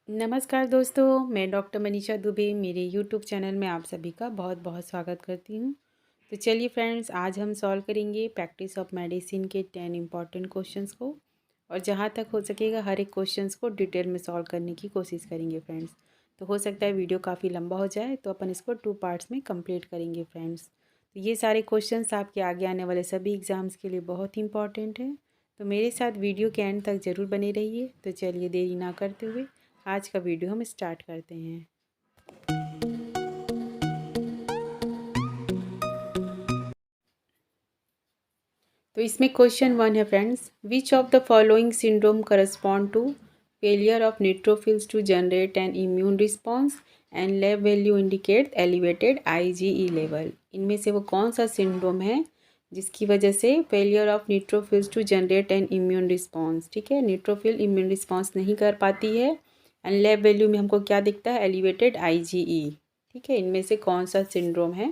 नमस्कार दोस्तों, मैं डॉक्टर मनीषा दुबे मेरे यूट्यूब चैनल में आप सभी का बहुत बहुत स्वागत करती हूँ। तो चलिए फ्रेंड्स, आज हम सॉल्व करेंगे प्रैक्टिस ऑफ मेडिसिन के 10 इम्पॉर्टेंट क्वेश्चंस को। और जहाँ तक हो सकेगा हर एक क्वेश्चंस को डिटेल में सॉल्व करने की कोशिश करेंगे फ्रेंड्स। तो हो सकता है वीडियो काफ़ी लंबा हो जाए, तो अपन इसको 2 पार्ट्स में कंप्लीट करेंगे फ्रेंड्स। तो ये सारे क्वेश्चंस आपके आगे आने वाले सभी एग्ज़ाम्स के लिए बहुत इंपॉर्टेंट है। तो मेरे साथ वीडियो के एंड तक ज़रूर बने रहिए। तो चलिए देरी ना करते हुए आज का वीडियो हम स्टार्ट करते हैं। तो इसमें क्वेश्चन 1 है friends, which of the following syndrome correspond to failure of neutrophils to generate an immune response and lab value indicate elevated IgE level. इनमें से वो कौन सा सिंड्रोम है जिसकी वजह से failure of neutrophils to generate an immune response, ठीक है, न्यूट्रोफिल इम्यून रिस्पॉन्स नहीं कर पाती है एंड लैब वैल्यू में हमको क्या दिखता है, एलिवेटेड IgE। ठीक है, इनमें से कौन सा सिंड्रोम है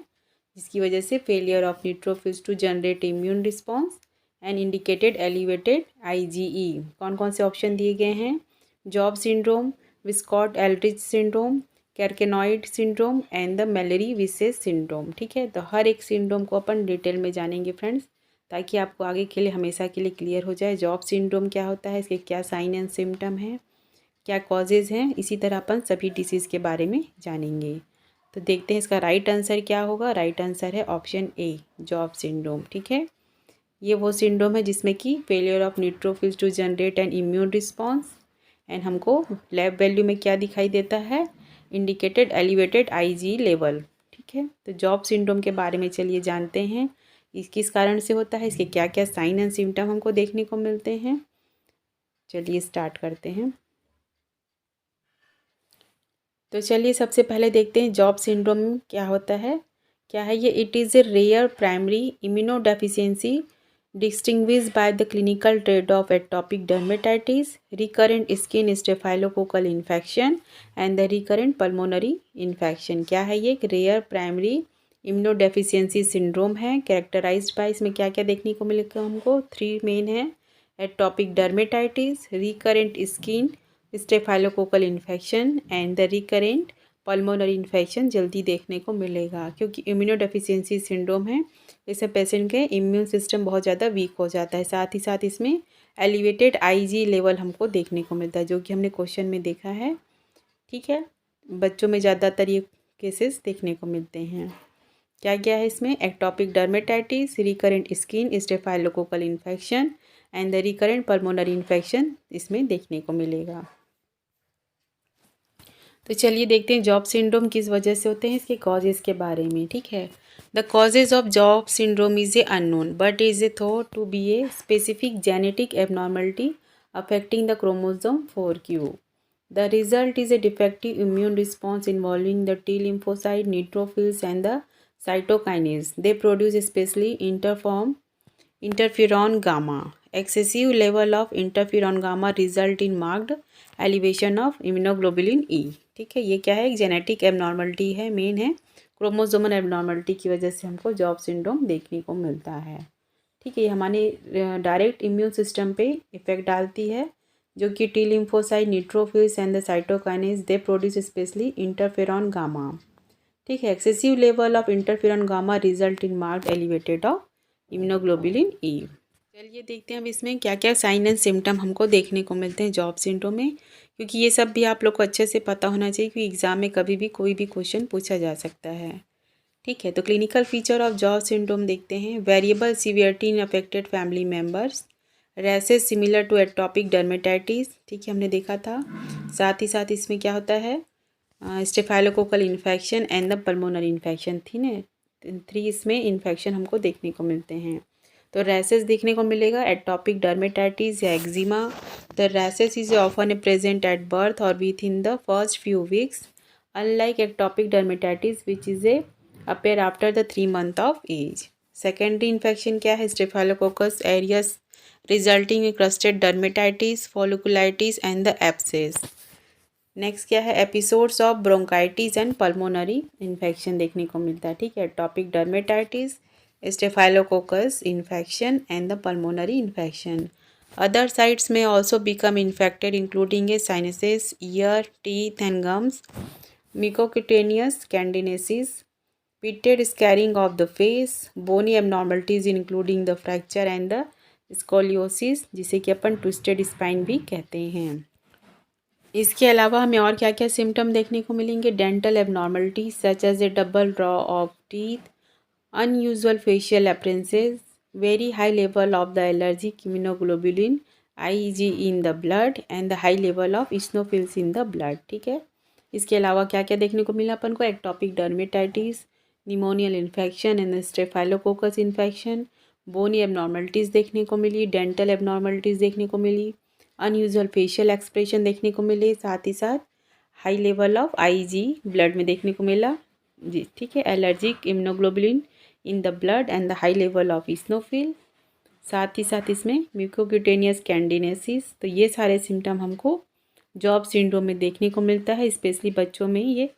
जिसकी वजह से failure of neutrophils to generate immune response and indicated elevated IgE। कौन कौन से ऑप्शन दिए गए हैं, Job syndrome, Wiskott Aldrich syndrome, carcinoid syndrome and the Mallory Weiss syndrome. ठीक है, तो हर एक सिंड्रोम को अपन डिटेल में जानेंगे फ्रेंड्स, ताकि आपको आगे के लिए हमेशा के लिए क्लियर हो जाए जॉब सिंड्रोम क्या होता है, इसके क्या साइन एंड सिम्टम है, क्या कॉजेज़ हैं। इसी तरह अपन सभी डिसीज़ के बारे में जानेंगे। तो देखते हैं इसका राइट आंसर क्या होगा। राइट आंसर है ऑप्शन ए, जॉब सिंड्रोम। ठीक है, ये वो सिंड्रोम है जिसमें कि failure of neutrophils to generate an immune response and हमको लैब वैल्यू में क्या दिखाई देता है, इंडिकेटेड एलिवेटेड IgE लेवल। ठीक है, तो जॉब सिंड्रोम के बारे में चलिए जानते हैं, इस किस कारण से होता है, इसके क्या क्या साइन एंड सिम्टम हमको देखने को मिलते हैं। चलिए स्टार्ट करते हैं। तो चलिए सबसे पहले देखते हैं जॉब सिंड्रोम क्या होता है, क्या है ये। It is a rare primary immunodeficiency distinguished by the clinical triad of atopic dermatitis, recurrent skin staphylococcal infection and the recurrent pulmonary infection. क्या है ये, एक रेयर प्राइमरी इम्यूनोडेफिशिएंसी सिंड्रोम है। कैरेक्टराइज्ड बाय, इसमें क्या क्या देखने को मिलेगा हमको, 3 मेन है, atopic dermatitis, recurrent skin staphylococcal infection and the recurrent pulmonary infection जल्दी देखने को मिलेगा, क्योंकि इम्यूनोडेफिशिएंसी सिंड्रोम है, इससे पेशेंट के इम्यून सिस्टम बहुत ज़्यादा वीक हो जाता है। साथ ही साथ इसमें एलिवेटेड IgE लेवल हमको देखने को मिलता है, जो कि हमने क्वेश्चन में देखा है। ठीक है, बच्चों में ज़्यादातर ये केसेस देखने को मिलते हैं। क्या क्या है इसमें, ectopic dermatitis, recurrent skin staphylococcal infection and the recurrent pulmonary infection इसमें देखने को मिलेगा। तो चलिए देखते हैं जॉब सिंड्रोम किस वजह से होते हैं, इसके कॉजेज़ के बारे में। ठीक है, the causes of Job syndrome is a unknown but is a thought to be a specific genetic abnormality affecting the chromosome 4q। The result is a defective immune response involving the T lymphocyte, neutrophils and the cytokines. They produce especially interferon gamma. Excessive level of interferon gamma result in marked elevation of immunoglobulin E। ठीक है, ये क्या है, एक genetic abnormality है, main है, chromosomal abnormality की वजह से हमको जॉब सिंड्रोम देखने को मिलता है। ठीक है, ये हमारे डायरेक्ट इम्यून सिस्टम पे इफेक्ट डालती है, जो कि T lymphocyte, neutrophils and the cytokines they produce specially interferon gamma. ठीक है, excessive level of interferon gamma result in marked elevated of immunoglobulin E। चलिए देखते हैं अब इसमें क्या क्या साइन एंड सिम्टम हमको देखने को मिलते हैं जॉब सिंड्रोम में, क्योंकि ये सब भी आप लोग को अच्छे से पता होना चाहिए, क्योंकि एग्जाम में कभी भी कोई भी क्वेश्चन पूछा जा सकता है। ठीक है, तो clinical feature of Job syndrome देखते हैं। Variable severity in affected family members, rashes similar to atopic dermatitis, ठीक है, हमने देखा था। साथ ही साथ इसमें क्या होता है, staphylococcal infection and the pulmonary infection थी ना, 3 इसमें इन्फेक्शन हमको देखने को मिलते हैं। तो रैसेस देखने को मिलेगा, एटॉपिक डर्मेटाइटिस या eczema. The rashes is often present at birth और within the first few weeks, unlike ectopic dermatitis which is a appear after the 3 month of age. Secondary infection क्या है, staphylococcus aureus resulting in crusted dermatitis, folliculitis and the abscess. Next क्या है, episodes of bronchitis and pulmonary infection देखने को मिलता है। ठीक है, atopic dermatitis, staphylococcus infection and the pulmonary infection. Other sites में also become infected including a sinuses, ear, teeth and gums, mucocutaneous candidiasis, pitted scarring of the face, bony abnormalities including the fracture and the scoliosis, जिसे कि अपन twisted spine भी कहते हैं। इसके अलावा हमें और क्या क्या सिम्टम देखने को मिलेंगे? Dental abnormalities such as a double row of teeth, unusual facial appearances, very high level of the allergic immunoglobulin IG in the blood and the high level of eosinophils in the blood. ठीक है, इसके अलावा क्या क्या देखने को मिला अपन को? Ectopic dermatitis, pneumonial infection and staphylococcus infection, bony abnormalities देखने को मिली, डेंटल एबनॉर्मलिटीज़ देखने को मिली, अनयूजुअल फेशियल एक्सप्रेशन देखने को मिले, साथ ही साथ high level of IG blood में देखने को मिला जी। ठीक है, allergic immunoglobulin in the blood and the high level of eosinophil, साथ ही साथ इसमें म्यूकोक्यूटेनियस कैंडिनेसिस। तो ये सारे सिम्टम हमको जॉब सिंड्रोम में देखने को मिलता है, स्पेशली बच्चों में ये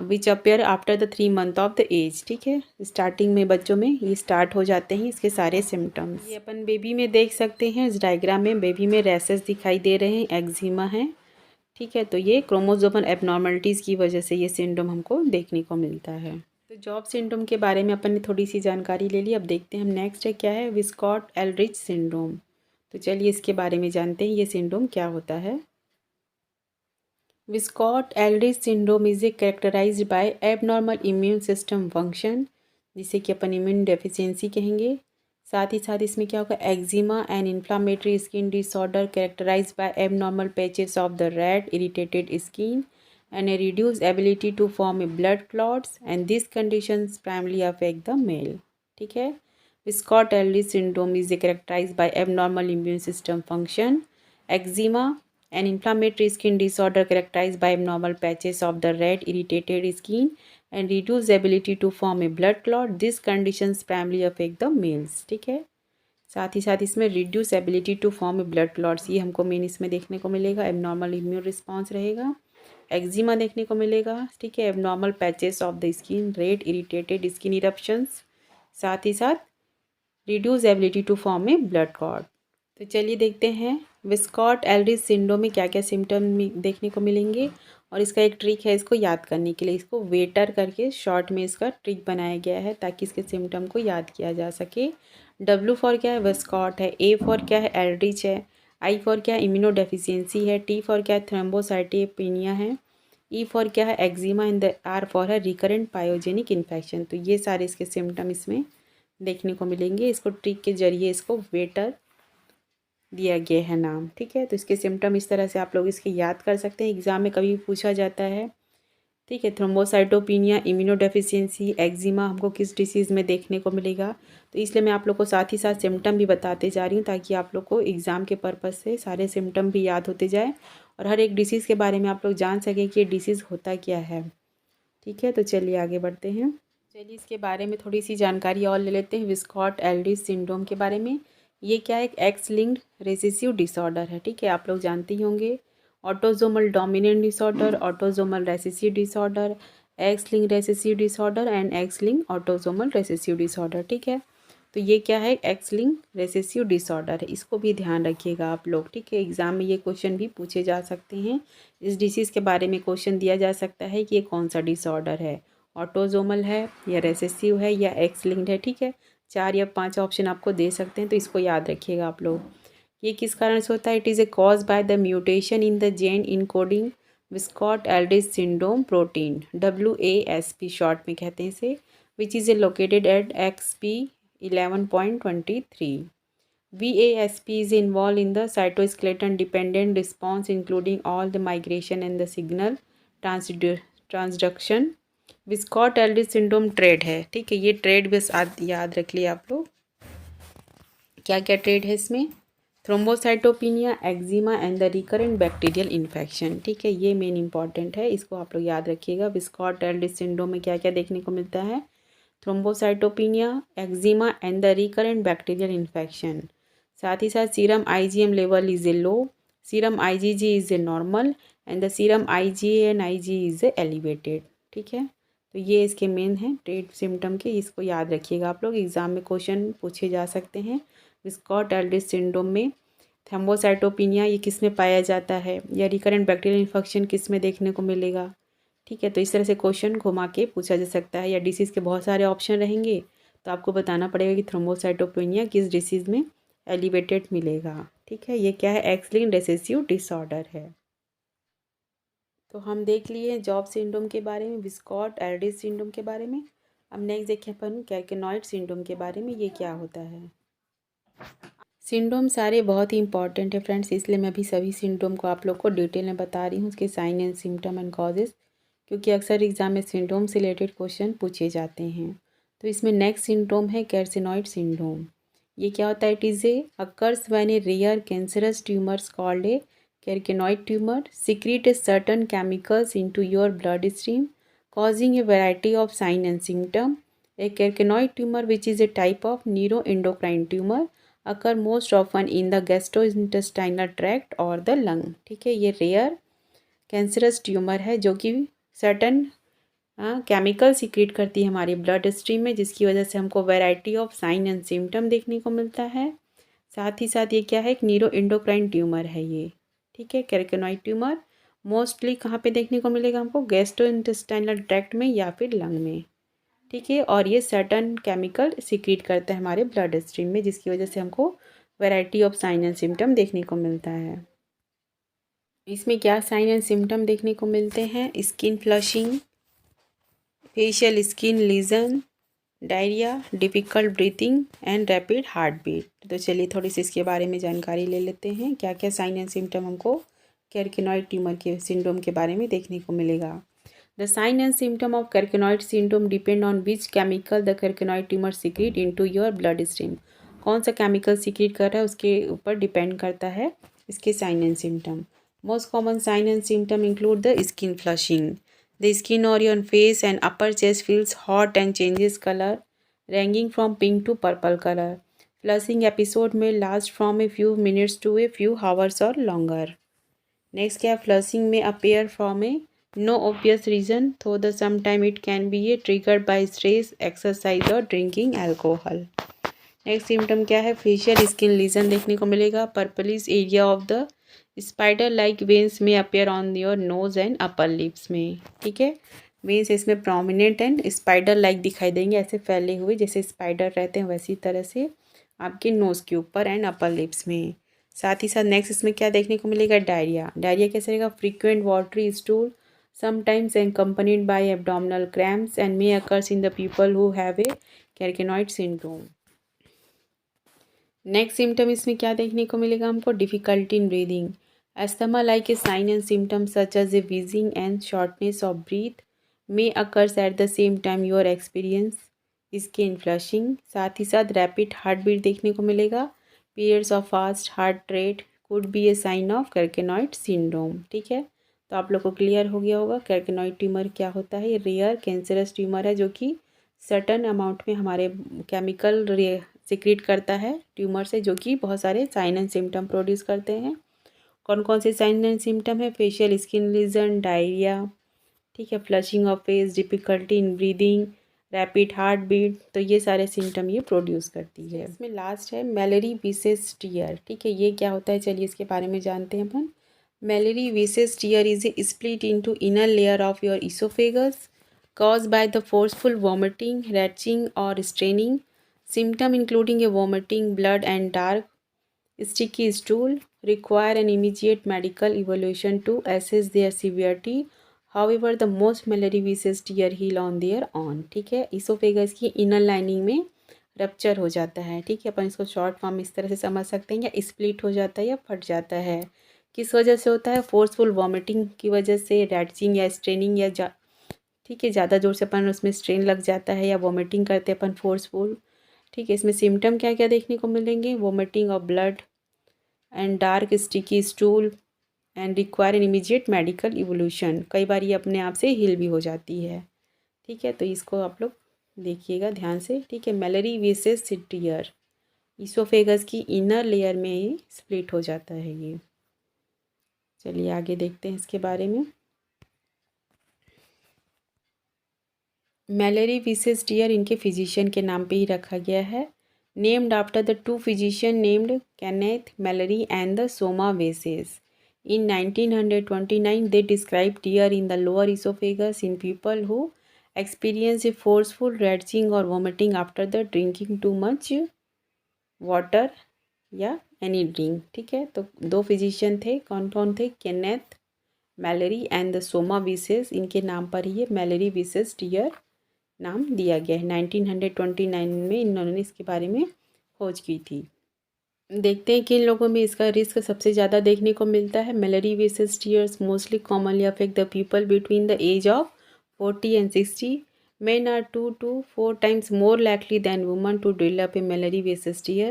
which appear after the 3 month of the age. ठीक है, स्टार्टिंग में बच्चों में ये स्टार्ट हो जाते हैं इसके सारे सिम्टम्स। ये अपन बेबी में देख सकते हैं, इस डायग्राम में बेबी में रैसेस दिखाई दे रहे हैं, एक्जिमा है। ठीक है, तो ये क्रोमोसोमल एबनॉर्मलिटीज़ की वजह से ये सिंड्रोम हमको देखने को मिलता है। तो जॉब सिंड्रोम के बारे में अपन ने थोड़ी सी जानकारी ले ली। अब देखते हैं हम नेक्स्ट है क्या है, विस्कॉट एल्ड्रिच सिंड्रोम। तो चलिए इसके बारे में जानते हैं ये सिंड्रोम क्या होता है। Wiskott Aldrich syndrome is characterized by abnormal immune system function, जिसे कि अपन इम्यून डेफिशिएंसी कहेंगे। साथ ही साथ इसमें क्या होगा, eczema and inflammatory skin disorder characterized by abnormal patches of the red irritated skin and a reduced ability to form a blood clots, and these conditions primarily affect the male. ठीक है, Wiskott-Aldrich syndrome is characterized by abnormal immune system function, eczema and inflammatory skin disorder characterized by abnormal patches of the red irritated skin and reduced ability to form a blood clot. These conditions primarily affect the males. ठीक है, साथ ही साथ इसमें reduce ability to form a blood clots, ये हमको main इसमें देखने को मिलेगा। एबनॉर्मल इम्यून रिस्पॉन्स रहेगा, एक्जिमा देखने को मिलेगा। ठीक है, abnormal patches of the skin, red irritated skin eruptions, साथ ही साथ reduce ability to form a blood clot. तो चलिए देखते हैं विस्कॉट-एल्ड्रिच सिंड्रोम में क्या क्या सिम्टम देखने को मिलेंगे, और इसका एक ट्रिक है इसको याद करने के लिए। इसको वेटर करके शॉर्ट में इसका ट्रिक बनाया गया है ताकि इसके सिम्टम को याद किया जा सके। W फॉर क्या है, विस्कॉट है। A फॉर क्या है, एल्ड्रिच है। I फॉर क्या है, इम्यूनो डेफिशिएंसी है। T फॉर क्या है, थ्रोम्बोसाइटोपेनिया है। E फॉर क्या है, एक्जिमा एंड R फॉर है रिकरेंट पायोजेनिक इन्फेक्शन। तो ये सारे इसके सिम्टम इसमें देखने को मिलेंगे। इसको ट्रिक के जरिए इसको वेटर दिया गया है नाम। ठीक है, तो इसके सिम्टम इस तरह से आप लोग इसके याद कर सकते हैं, एग्जाम में कभी पूछा जाता है। ठीक है, थ्रोम्बोसाइटोपिनिया, इम्यूनोडेफिशिएंसी, एक्जिमा हमको किस डिसीज़ में देखने को मिलेगा। तो इसलिए मैं आप लोग को साथ ही साथ सिम्टम भी बताते जा रही हूँ ताकि आप लोग को एग्ज़ाम के पर्पज़ से सारे सिम्टम भी याद होते जाए और हर एक डिसीज़ के बारे में आप लोग जान सकें कि ये डिसीज़ होता क्या है। ठीक है, तो चलिए आगे बढ़ते हैं। चलिए इसके बारे में थोड़ी सी जानकारी और ले लेते हैं विस्कॉट-एल्ड्रिच सिंड्रोम के बारे में। ये क्या है, एक एक्स लिंक्ड रेसेसिव डिसऑर्डर है। ठीक है, आप लोग जानते ही होंगे autosomal dominant disorder, autosomal recessive disorder, x linked recessive disorder and x linked autosomal recessive disorder. ठीक है, तो ये क्या है, एक्स लिंक्ड रेसेसिव डिसऑर्डर है, इसको भी ध्यान रखिएगा आप लोग। ठीक है, एग्जाम में ये क्वेश्चन भी पूछे जा सकते हैं। इस डिसीज़ के बारे में क्वेश्चन दिया जा सकता है कि ये कौन सा डिसऑर्डर है, ऑटोजोमल है या रेसेसिव है या एक्स लिंक्ड है। ठीक है, 4 या 5 ऑप्शन आपको दे सकते हैं, तो इसको याद रखिएगा आप लोग। ये किस कारण से होता है, it is a cause by the mutation in the gene encoding Wiskott Aldrich syndrome protein, WASP short में कहते हैं इसे, which is a located at XP 11.23. VASP is involved in the cytoskeleton dependent response including all the migration and the signal transduction. Wiskott-Aldrich syndrome trade है। ठीक है, ये trade बस याद रख लिए आप लोग। क्या क्या ट्रेड है इसमें, thrombocytopenia, eczema and the recurrent bacterial infection. ठीक है, ये मेन इंपॉर्टेंट है, इसको आप लोग याद रखिएगा। विस्कॉट-एल्ड्रिच सिंड्रोम में क्या क्या देखने को मिलता है, thrombocytopenia, eczema and the recurrent bacterial infection. साथ ही साथ serum IgM level is a low, serum IgG is a normal and the serum IgA and IG is a elevated. ठीक है, तो ये इसके मेन हैं ट्रेड सिम्टम के, इसको याद रखिएगा आप लोग। एग्जाम में क्वेश्चन पूछे जा सकते हैं। विस्कॉट-एल्ड्रिच सिंड्रोम में थ्रोम्बोसाइटोपिनिया ये किस में पाया जाता है, या रिकरेंट बैक्टीरियल इन्फेक्शन किस में देखने को मिलेगा। ठीक है, तो इस तरह से क्वेश्चन घुमा के पूछा जा सकता है, या डिसीज़ के बहुत सारे ऑप्शन रहेंगे तो आपको बताना पड़ेगा कि थ्रोम्बोसाइटोपिनिया किस डिसीज़ में एलिवेटेड मिलेगा। ठीक है, ये क्या है, एक्स लिंक्ड रिसेसिव डिसऑर्डर है। तो हम देख लिए जॉब सिंड्रोम के बारे में, विस्कॉट एल्डिस सिंड्रोम के बारे में। अब नेक्स्ट देखें अपन कैर्केनॉइड सिंड्रोम के बारे में, ये क्या होता है। सिंड्रोम सारे बहुत ही इंपॉर्टेंट है फ्रेंड्स, इसलिए मैं अभी सभी सिंड्रोम को आप लोग को डिटेल में बता रही हूँ, उसके sign and symptom and causes, क्योंकि अक्सर एग्जाम में सिंड्रोम से रिलेटेड क्वेश्चन पूछे जाते हैं। तो इसमें नेक्स्ट सिंड्रोम है कैर्सिनॉइड सिंड्रोम। ये क्या होता है, it is a occurs when a rare cancerous tumours called a carcinoid tumour secrete a certain chemicals into your bloodstream causing a variety of sign and symptom. A carcinoid tumor, which is a type of neuroendocrine tumor, occur most often in the gastrointestinal tract or the lung. ठीक है, ये rare cancerous tumour है जो कि certain chemical secret करती है हमारी blood stream में, जिसकी वजह से हमको variety of sine and symptom देखने को मिलता है। साथ ही साथ ये क्या है, एक न्यूरो एंडोक्राइन ट्यूमर है ये। ठीक है, कैर्सिनॉइड ट्यूमर मोस्टली कहाँ पे देखने को मिलेगा हमको, गैस्ट्रोइंटेस्टाइनल ट्रैक्ट में या फिर लंग में। ठीक है, और ये सर्टन केमिकल सीक्रेट करता है हमारे ब्लड स्ट्रीम में, जिसकी वजह से हमको variety of sine and symptom देखने को मिलता है। इसमें क्या साइन एंड सिम्टम देखने को मिलते हैं, skin flushing, facial skin lesion, diarrhea, difficult breathing and rapid heart beat. तो चलिए थोड़ी सी इसके बारे में जानकारी ले लेते हैं, क्या क्या साइन एंड सिम्टम हमको कैर्सिनॉइड ट्यूमर के सिंड्रोम के बारे में देखने को मिलेगा। The sign and symptom of carcinoid syndrome depend on which chemical the carcinoid tumour secrete into your blood stream. कौन सा केमिकल सीक्रेट कर रहा है उसके ऊपर डिपेंड करता है इसके sign and symptom. Most common sign and symptom include the skin flushing. The skin on your face and upper chest feels hot and changes color, ranging from pink to purple color. Flushing episode may last from a few minutes to a few hours or longer. Next क्या, flushing may appear from a no obvious reason, though the sometime it can be triggered by stress, exercise or drinking alcohol. Next symptom क्या है, facial skin lesion देखने को मिलेगा, purplish area of the spider like veins में appear on your nose and upper lips में। ठीक है, veins इसमें प्रोमिनेंट एंड स्पाइडर लाइक दिखाई देंगे, ऐसे फैले हुए जैसे स्पाइडर रहते हैं वैसी तरह से आपके नोज़ के ऊपर एंड अपर लिप्स में। साथ ही साथ नेक्स्ट इसमें क्या देखने को मिलेगा, डायरिया। डायरिया कैसे रहेगा, frequent watery stool sometimes accompanied by abdominal cramps and may occurs in the people who have a carcinoid syndrome. Next symptom इसमें क्या देखने को मिलेगा हमको, difficulty in breathing, asthma like a sign and symptom such as a wheezing and shortness of breath may occurs at the same time your experience skin flushing. साथ ही साथ rapid heart beat देखने को मिलेगा, periods of fast heart rate could be a sign of carcinoid syndrome. ठीक है, तो आप लोग को क्लियर हो गया होगा कैर्सिनॉइड ट्यूमर क्या होता है। ये रेयर कैंसरस ट्यूमर है जो कि सर्टन अमाउंट में हमारे केमिकल सीक्रेट करता है ट्यूमर से, जो कि बहुत सारे साइन एंड सिम्टम प्रोड्यूस करते हैं। कौन कौन से साइन एंड सिम्टम है, फेशियल स्किन लीजन, डायरिया, ठीक है, flushing of face, difficulty in breathing, rapid heart beat, तो ये सारे सिम्टम ये प्रोड्यूस करती है। इसमें लास्ट है मैलेरी विसेस टीयर। ठीक है, ये क्या होता है, चलिए इसके बारे में जानते हैं अपन। Mallory Weiss tear is a split into inner layer of your esophagus caused by the forceful vomiting, retching or straining. Symptom including a vomiting, blood and dark sticky stool require an immediate medical evaluation to assess their severity. However, the most malarious tear heal on their own. ठीक है, oesophagus की inner lining में rupture हो जाता है। ठीक है, अपन इसको शॉर्ट फॉर्म इस तरह से समझ सकते हैं, या स्प्लिट हो जाता है या फट जाता है। किस वजह से होता है, फोर्सफुल वॉमिटिंग की वजह से, रैचिंग या स्ट्रेनिंग या ठीक है ज़्यादा जोर से अपन उसमें स्ट्रेन लग जाता है, या वॉमिटिंग करते हैं अपन फोर्सफुल। ठीक है, इसमें सिम्टम क्या क्या देखने को मिलेंगे, vomiting of blood and dark sticky stool and require an immediate medical evolution. कई बार ये अपने आप से हील भी हो जाती है। ठीक है, तो इसको आप लोग देखिएगा ध्यान से। ठीक है, मैलेरी विसेस टीयर, इसोफेगस की इनर लेयर में ये स्प्लिट हो जाता है ये। चलिए आगे देखते हैं इसके बारे में। मैलेरी विसेस टीयर इनके फिजिशियन के नाम पे ही रखा गया है। Named after the two physician named Kenneth Mallory and the Soma Weiss. In 1929, they described tear in the lower esophagus in people who experience a forceful retching or vomiting after the drinking too much water या any drink. ठीक है, तो दो physician थे, कौन कौन थे? Kenneth Mallory and the Soma विसेस. इनके नाम पर ही ये मैलरी विसेस टीयर नाम दिया गया है. 1929 में इन्होंने इसके बारे में खोज की थी. देखते हैं कि इन लोगों में इसका रिस्क सबसे ज़्यादा देखने को मिलता है. Mallory Weiss tears mostly commonly affect the people between the age of 40 and 60. Men are 2 to 4 times more likely than women to develop a Mallory Weiss tear.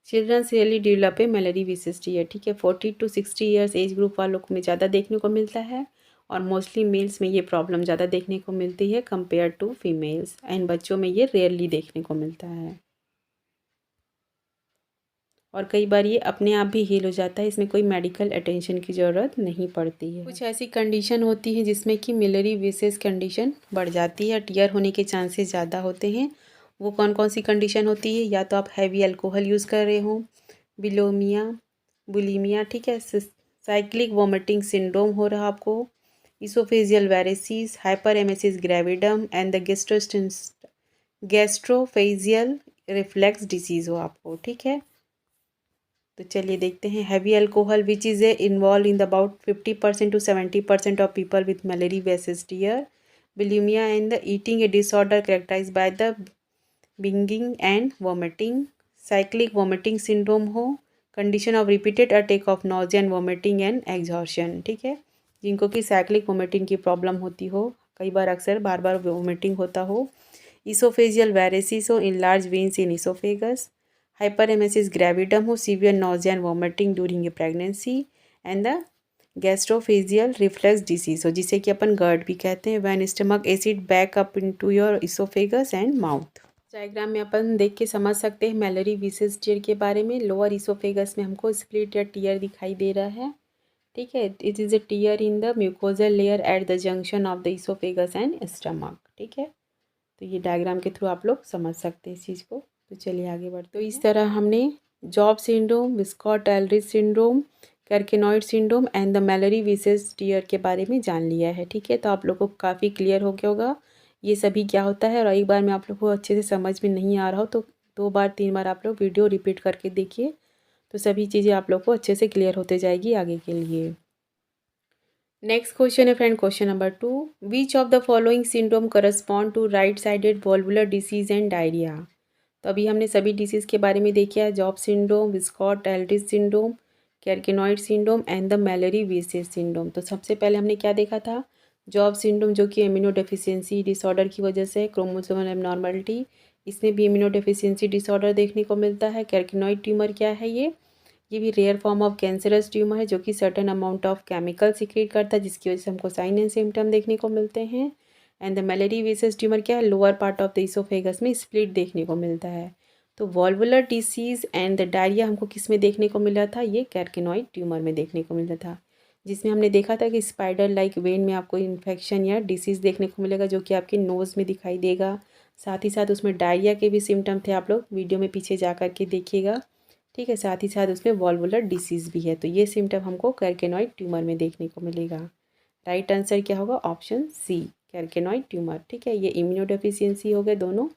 Children really develop a Mallory Weiss tear. ठीक है, 40 to 60 years age group वालों को में ज़्यादा देखने को मिलता है और मोस्टली मेल्स में ये प्रॉब्लम ज़्यादा देखने को मिलती है कंपेयर टू फीमेल्स. एंड बच्चों में ये रेयरली देखने को मिलता है और कई बार ये अपने आप भी हील हो जाता है. इसमें कोई मेडिकल अटेंशन की ज़रूरत नहीं पड़ती है. कुछ ऐसी कंडीशन होती हैं जिसमें कि मिलरी विसेस कंडीशन बढ़ जाती है, टीयर होने के चांसेस ज़्यादा होते हैं. वो कौन कौन सी कंडीशन होती है? या तो आप हैवी अल्कोहल यूज़ कर रहे हो, बुलीमिया, ठीक है, साइक्लिक वॉमिटिंग सिंड्रोम हो रहा आपको, oesophageal varices, hyperemesis gravidarum and the gastro-oesophageal reflux disease हो आपको. ठीक है, तो चलिए देखते हैं. Heavy alcohol which is involve in the about 50% to 70% of people with Mallory Weiss tear. Bulimia and the eating a disorder characterise by the binging and vomiting. Cyclic vomiting syndrome हो, condition of repeated attack of nausea and vomiting and exhaustion. ठीक है, जिनको कि cyclic vomiting की problem होती हो, कई बार अक्सर बार बार वॉमिटिंग होता हो. इसोफेजियल वेरेसिस हो, in large veins in oesophagus. Hyperemesis gravidarum हो, severe nausea and vomiting during a pregnancy. And the gastro-oesophageal reflux disease हो, जिसे कि अपन गर्ड भी कहते हैं. When stomach acid back up into your oesophagus and mouth. Diagram में अपन देख के समझ सकते हैं मैलरी विसेस टीयर के बारे में. लोअर इसोफेगस में हमको स्प्लिट या टीयर दिखाई दे रहा है. ठीक है, it is A tier in the mucosal layer at the junction of the oesophagus and stomach. ठीक है, तो ये डायग्राम के थ्रू आप लोग समझ सकते हैं इस चीज़ को. तो चलिए आगे बढ़ते. तो इस तरह हमने Job syndrome, Wiskott Aldrich syndrome, carcinoid syndrome and the Mallory Weiss tear के बारे में जान लिया है. ठीक है, तो आप लोगों को काफ़ी क्लियर हो गया होगा ये सभी क्या होता है. और एक बार में आप लोग को अच्छे से समझ में नहीं आ रहा हो तो 2 बार 3 बार आप लोग वीडियो रिपीट करके देखिए, तो सभी चीज़ें आप लोग को अच्छे से क्लियर होते जाएगी आगे के लिए. नेक्स्ट क्वेश्चन है friend, question number 2. Which of the following syndrome correspond to right sided valvular disease and diarrhoea. तो अभी हमने सभी डिसीज़ के बारे में देखा है. Job syndrome, Wiskott Aldrich syndrome, carcinoid syndrome and the Mallory Weiss syndrome. तो सबसे पहले हमने क्या देखा था? जॉब सिंड्रोम, जो कि इम्यूनो डेफिशिएंसी डिसऑर्डर की वजह से क्रोमोसोमल एबनॉर्मलिटी, इसमें भी इम्यूनो डेफिशिएंसी डिसऑर्डर देखने को मिलता है. कैर्केनॉइड ट्यूमर क्या है? ये भी rare form of cancerous tumour है जो कि certain amount of chemical secrete करता है, जिसकी वजह से हमको साइन एंड सिम्टम देखने को मिलते हैं. एंड द मैलरी विसेस ट्यूमर क्या है? Lower part of the oesophagus में स्प्लिट देखने को मिलता है. तो वॉल्वुलर डिसीज़ एंड द डायरिया हमको किस में देखने को मिला था? ये कैर्केनॉइड ट्यूमर में देखने को मिला था, जिसमें हमने देखा था कि स्पाइडर लाइक वेन में आपको इन्फेक्शन या डिसीज़ देखने को मिलेगा जो कि आपके नोज़ में दिखाई देगा. साथ ही साथ उसमें डायरिया के भी सिम्टम थे, आप लोग वीडियो में पीछे जा कर के देखिएगा. ठीक है, साथ ही साथ उसमें वॉल्वुलर डिसीज़ भी है. तो ये सिम्टम हमको कैर्केनॉइड ट्यूमर में देखने को मिलेगा. राइट आंसर क्या होगा? Option C, carcinoid tumour. ठीक है, ये इम्यूनो डेफिशिएंसी हो गए दोनों,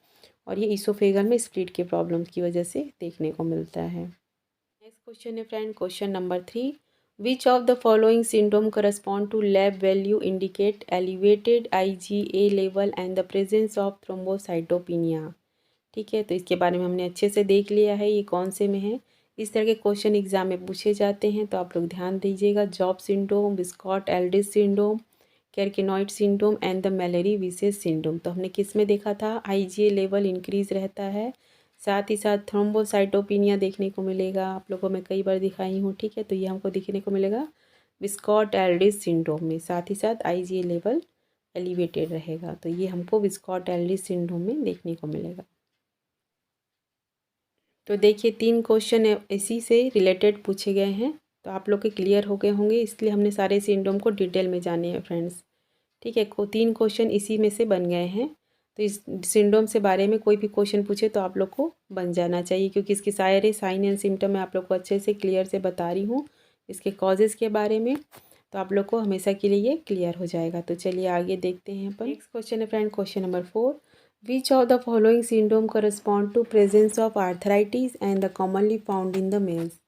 और ये इसोफेगल में स्प्लिट के प्रॉब्लम की वजह से देखने को मिलता है. नेक्स्ट क्वेश्चन है friend, question number 3. Which of the following syndrome correspond to lab value indicate elevated IgA level and the presence of thrombocytopenia. ठीक है, तो इसके बारे में हमने अच्छे से देख लिया है ये कौन से में है. इस तरह के क्वेश्चन एग्जाम में पूछे जाते हैं, तो आप लोग ध्यान दीजिएगा. Job syndrome, Wiskott Aldrich syndrome, carcinoid syndrome and the Mallory Weiss syndrome. तो हमने किस में देखा था? IgA लेवल इंक्रीज रहता है, साथ ही साथ थ्रोम्बोसाइटोपिनिया देखने को मिलेगा. आप लोगों में कई बार दिखाई हूँ. ठीक है, तो ये हमको देखने को मिलेगा विस्कॉट-एल्ड्रिच सिंड्रोम में. साथ ही साथ IgA लेवल एलिवेटेड रहेगा, तो ये हमको विस्कॉट-एल्ड्रिच सिंड्रोम में देखने को मिलेगा. तो देखिए 3 क्वेश्चन इसी से रिलेटेड पूछे गए हैं, तो आप लोग के क्लियर हो गए होंगे, इसलिए हमने सारे सिंड्रोम को डिटेल में जाने हैं फ्रेंड्स. ठीक है, 3 क्वेश्चन इसी में से बन गए हैं. तो इस सिंड्रोम से बारे में कोई भी क्वेश्चन पूछे तो आप लोग को बन जाना चाहिए, क्योंकि इसके सारे साइन एंड सिम्टम मैं आप लोग को अच्छे से क्लियर से बता रही हूँ इसके कॉजेज़ के बारे में, तो आप लोग को हमेशा के लिए ये क्लियर हो जाएगा। तो चलिए आगे देखते हैं अपन। नेक्स्ट क्वेश्चन है friend, question number 4, which of the following syndrome correspond to presence of arthritis and the commonly found in the males.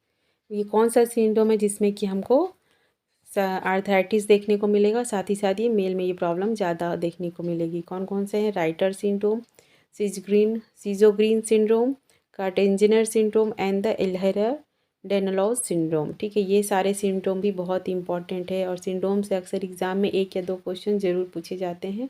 ये कौन सा सिंड्रोम है जिसमें कि हमको आर्थराइटिस देखने को मिलेगा, साथ ही साथ ये मेल में ये प्रॉब्लम ज़्यादा देखने को मिलेगी। कौन कौन से हैं? Reiter syndrome, Sjogren syndrome, Kartagener syndrome and the Ehlers Danlos syndrome. ठीक है, ये सारे सिंड्रोम भी बहुत इंपॉर्टेंट है और सिंड्रोम से अक्सर एग्जाम में 1 या 2 क्वेश्चन ज़रूर पूछे जाते हैं,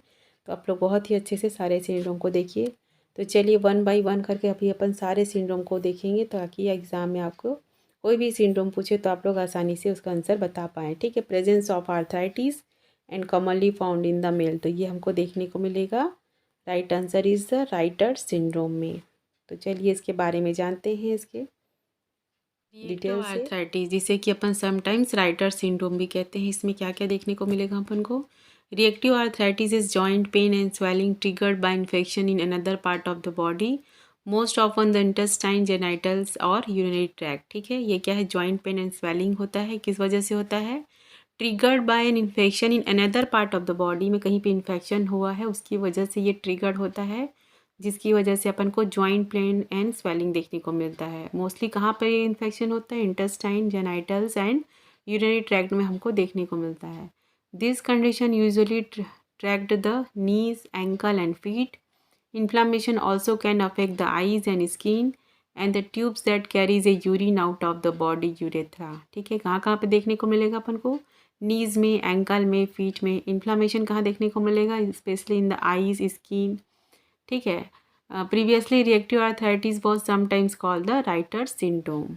तो आप लोग बहुत ही अच्छे से सारे सिंड्रोम को देखिए। तो चलिए 1 बाय 1 करके अभी अपन सारे सिंड्रोम को देखेंगे, ताकि एग्ज़ाम में आपको कोई भी सिंड्रोम पूछे तो आप लोग आसानी से उसका आंसर बता पाएँ। ठीक है, presence of arthritis and commonly found in the male, तो ये हमको देखने को मिलेगा। Right answer is the Reiter syndrome में। तो चलिए इसके बारे में जानते हैं, इसके डिटेल से। आर्थराइटिस जिसे कि अपन समटाइम्स राइटर सिंड्रोम भी कहते हैं, इसमें क्या क्या देखने को मिलेगा अपन को? Reactive arthritis is joint pain and swelling triggered by infection in another part of the body, most often the intestine, genitals और यूरिनरी ट्रैक्ट। ठीक है, ये क्या है? जॉइंट पेन एंड स्वेलिंग होता है, किस वजह से होता है? Triggered by N infection in another part of the body, में कहीं पे इन्फेक्शन हुआ है उसकी वजह से ये ट्रिगर्ड होता है, जिसकी वजह से अपन को जॉइंट पेन एंड स्वेलिंग देखने को मिलता है। मोस्टली कहाँ पर ये इन्फेक्शन होता है? Intestine, genitals and urinary tract में हमको देखने को मिलता है। This condition usually tracked the knees, ankle and feet. Inflammation also can affect the eyes and skin and the tubes that carries a urine out of the body, urethra। ठीक है, कहाँ कहाँ पे देखने को मिलेगा अपन को? नीज में, एंकल में, फीट में। इन्फ्लामेशन कहाँ देखने को मिलेगा? Specially in the eyes, skin. ठीक है, previously reactive arthritis was sometimes called the Reiter syndrome.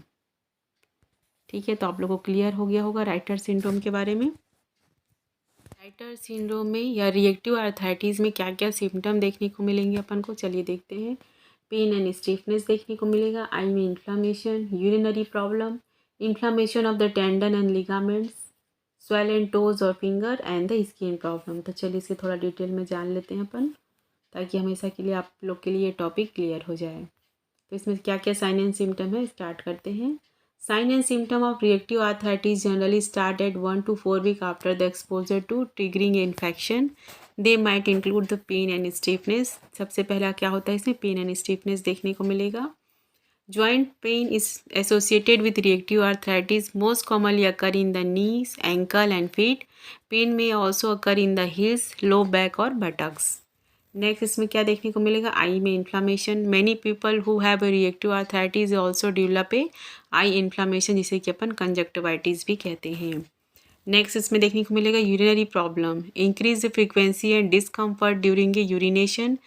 ठीक है, तो आप लोगों को क्लियर हो गया होगा राइटर सिंड्रोम के बारे में। राइटर सिंड्रोम में या रिएक्टिव आर्थराइटिस में क्या क्या सिम्टम देखने को मिलेंगे अपन को, चलिए देखते हैं। पेन एंड स्टिफनेस देखने को मिलेगा, आई में inflammation, urinary problem, inflammation of the tendon and ligaments, swollen toes और finger and the skin problem. तो चलिए इसके थोड़ा डिटेल में जान लेते हैं अपन, ताकि हमेशा के लिए आप लोग के लिए ये टॉपिक क्लियर हो जाए। तो इसमें क्या क्या साइन एंड सिम्टम है, स्टार्ट करते हैं। Sign and symptom of reactive arthritis generally start at 1 to 4 weeks after the exposure to triggering infection. They might include the pain and stiffness. सबसे पहला क्या होता है इसमें? पेन एंड स्टिफनेस देखने को मिलेगा। Joint pain is associated with reactive arthritis. Most commonly occur in the knees, ankle and feet. Pain may also occur in the heels, low back और buttocks. नेक्स्ट इसमें क्या देखने को मिलेगा? आई में inflammation. Many people who have reactive arthritis also develop a I inflammation, जिसे कि अपन conjunctivitis भी कहते हैं। नेक्स्ट इसमें देखने को मिलेगा urinary problem, increase the frequency and discomfort during a urination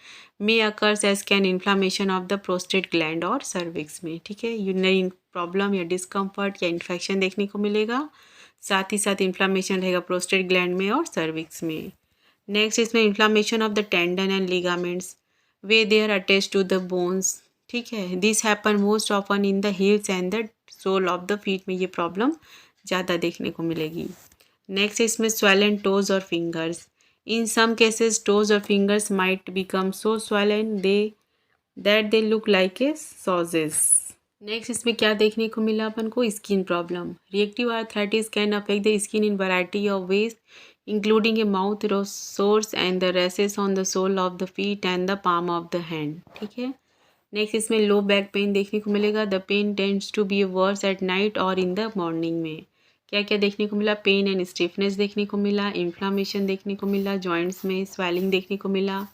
may occurs as can inflammation of the prostate gland और सर्विक्स में। ठीक है, यूरिनरी प्रॉब्लम या डिस्कम्फर्ट या इन्फेक्शन देखने को मिलेगा, साथ ही साथ इन्फ्लामेशन रहेगा प्रोस्टेट ग्लैंड में और सर्विक्स में। नेक्स्ट इसमें inflammation of the tendon and ligaments where they are attach to the bones. ठीक है, this happen most often in the heels and the sole of the feet में ये problem ज़्यादा देखने को मिलेगी। नेक्स्ट इसमें स्वेलन टोज और fingers. In some cases toes और fingers might become so swollen that they look like a sausages. Next इसमें क्या देखने को मिला अपन को? Skin problem. Reactive arthritis can affect the skin in variety of ways, including a mouth sores and the rashes on the sole of the feet and the palm of the hand। ठीक है, next इसमें low back pain देखने को मिलेगा। The pain tends to be worse at night और in the morning में। क्या क्या देखने को मिला? पेन एंड स्टिफनेस देखने को मिला, इन्फ्लामेशन देखने को मिला, जॉइंट्स में स्वेलिंग देखने को मिला,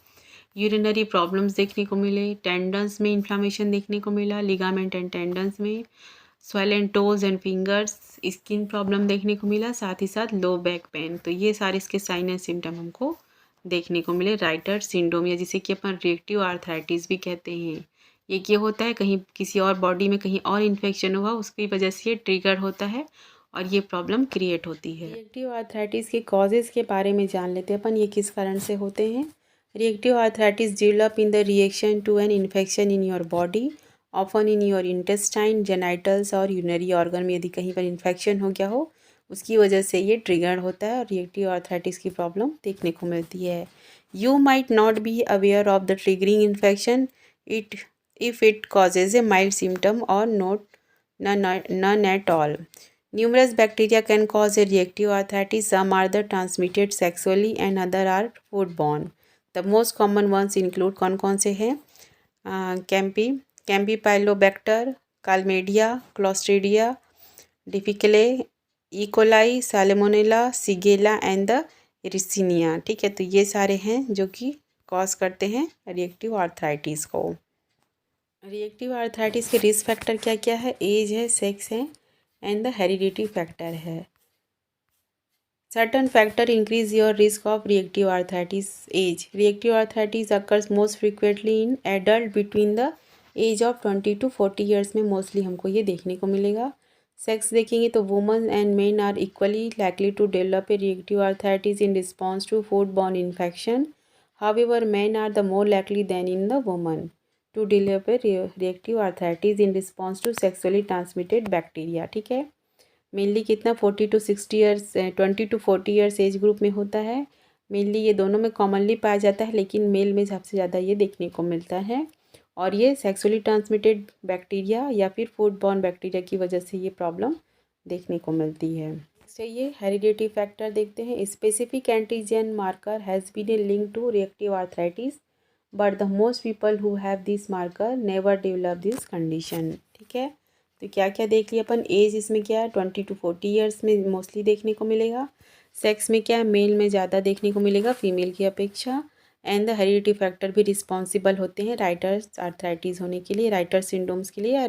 यूरिनरी प्रॉब्लम्स देखने को मिले, टेंडन्स में इन्फ्लामेशन देखने को मिला, लिगामेंट एंड टेंडन्स में, swollen toes and fingers, skin problem देखने को मिला, साथ ही साथ लो बैक पेन। तो ये सारे इसके साइन एंड सिम्टम हमको देखने को मिले राइटर सिंड्रोम, या जिसे कि अपन रिएक्टिव आर्थराइटिस भी कहते हैं। ये क्या होता है? कहीं किसी और बॉडी में कहीं और इन्फेक्शन हुआ, उसकी वजह से ये ट्रिगर होता है और ये प्रॉब्लम क्रिएट होती है। रिएक्टिव आर्थराइटिस के कॉजेज़ के बारे में जान लेते हैं अपन, ये किस कारण से होते हैं। Reactive arthritis develop in the reaction to an infection in your body, often in your intestine, genitals और यूरिनरी ऑर्गन में। यदि कहीं पर इन्फेक्शन हो गया हो उसकी वजह से ये ट्रिगर होता है और रिएक्टिव आर्थराइटिस की प्रॉब्लम देखने को मिलती है। You might not be aware of the triggering infection it if it causes A mild symptom और not none at all. Numerous bacteria can cause a reactive arthritis. Some are the transmitted sexually and other are foodborne. The most common ones include कौन कौन से हैं? Campylobacter, Chlamydia, Clostridia, difficile, E coli, Salmonella, Shigella and the Yersinia. ठीक है, तो ये सारे हैं जो कि कॉज करते हैं रिएक्टिव आर्थराइटिस को। रिएक्टिव आर्थराइटिस के रिस्क फैक्टर क्या क्या है? एज है, सेक्स है एंड द हेरिडिटी फैक्टर है। Certain factor increase your risk of reactive arthritis. Age, reactive arthritis occurs most frequently in adult between the age of 20 to 40 years में mostly हमको ये देखने को मिलेगा। सेक्स देखेंगे तो women and men are equally likely to develop a reactive arthritis in response to food borne infection. However men are the more likely than in the woman to develop a reactive arthritis in response to sexually transmitted bacteria. ठीक है, mainly कितना 40 to 60 years 20 to 40 years age group में होता है। Mainly ये दोनों में commonly पाया जाता है, लेकिन मेल में सबसे ज़्यादा ये देखने को मिलता है और ये सेक्सुअली ट्रांसमिटेड बैक्टीरिया या फिर फूड बॉर्न बैक्टीरिया की वजह से ये प्रॉब्लम देखने को मिलती है। ये हेरिडिटी फैक्टर देखते हैं। Specific antigen marker has been a link to reactive arthritis but the most people who have this marker never develop this condition. ठीक है, तो क्या क्या देख लिया अपन। एज इसमें क्या है 20 to 40 ईयर्स में मोस्टली देखने को मिलेगा। सेक्स में क्या है, मेल में ज़्यादा देखने को मिलेगा फीमेल की अपेक्षा। एंड द हेरिडिटी फैक्टर भी रिस्पॉन्सिबल होते हैं राइटर्स आर्थराइटिस होने के लिए, राइटर सिंड्रोम्स के लिए या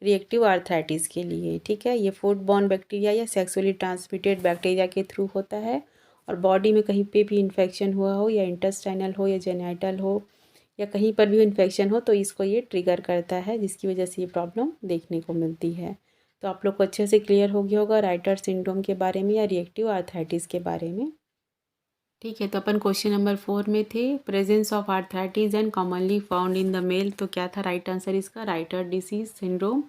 रिएक्टिव आर्थराइटिस के लिए। ठीक है, ये फूड बॉर्न बैक्टीरिया या सेक्सुअली ट्रांसमिटेड बैक्टीरिया के थ्रू होता है और बॉडी में कहीं पे भी इन्फेक्शन हुआ हो या इंटेस्टाइनल हो या जेनाइटल हो या कहीं पर भी इन्फेक्शन हो तो इसको ये ट्रिगर करता है, जिसकी वजह से ये प्रॉब्लम देखने को मिलती है। तो आप लोग को अच्छे से क्लियर हो गया होगा राइटर सिंड्रोम के बारे में या रिएक्टिव आर्थराइटिस के बारे में। ठीक है, तो अपन क्वेश्चन नंबर 4 में थे। Presence of arthritis and commonly found in the male, तो क्या था राइट आंसर इसका? राइटर डिसीज सिंड्रोम,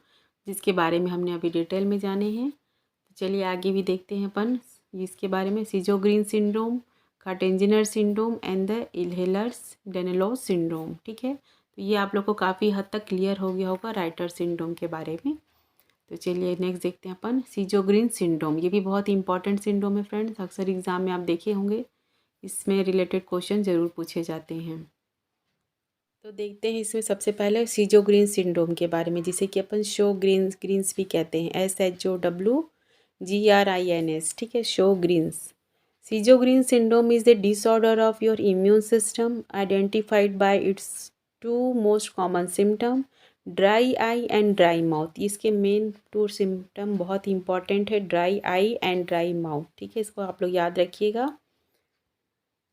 जिसके बारे में हमने अभी डिटेल में जाने हैं। तो चलिए आगे भी देखते हैं अपन इसके बारे में। Sjogren syndrome, Kartagener syndrome and the Ehlers Danlos syndrome. ठीक है, तो ये आप लोग को काफ़ी हद तक क्लियर हो गया होगा राइटर सिंड्रोम के बारे में। तो चलिए नेक्स्ट देखते हैं अपन सीजोग्रीन सिंड्रोम। ये भी बहुत इंपॉर्टेंट सिंड्रोम है फ्रेंड्स, अक्सर एग्जाम में आप देखे होंगे, इसमें रिलेटेड क्वेश्चन ज़रूर पूछे जाते हैं। तो देखते हैं इसमें सबसे पहले सीजोग्रीन सिंड्रोम के बारे में, जिसे कि अपन शो ग्रीन्स भी कहते हैं, SHOWGRINS। ठीक है, Sjogren's. Sjogren syndrome is the disorder of your immune system identified by its 2 most common symptom, dry eye and dry mouth. इसके मेन 2 सिम्टम बहुत इंपॉर्टेंट है, dry eye and dry mouth. ठीक है, इसको आप लोग याद रखिएगा।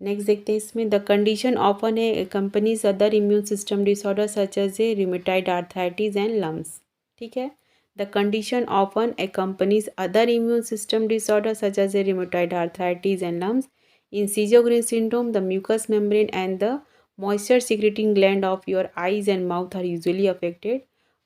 नेक्स्ट देखते हैं इसमें the condition often accompanies other immune system disorder such as a rheumatoid arthritis and lupus. ठीक है, the condition often accompanies other immune system disorder such as a rheumatoid arthritis and lupus. In Sjogren syndrome the mucus membrane and the moisture secreting gland of your eyes and mouth are usually affected,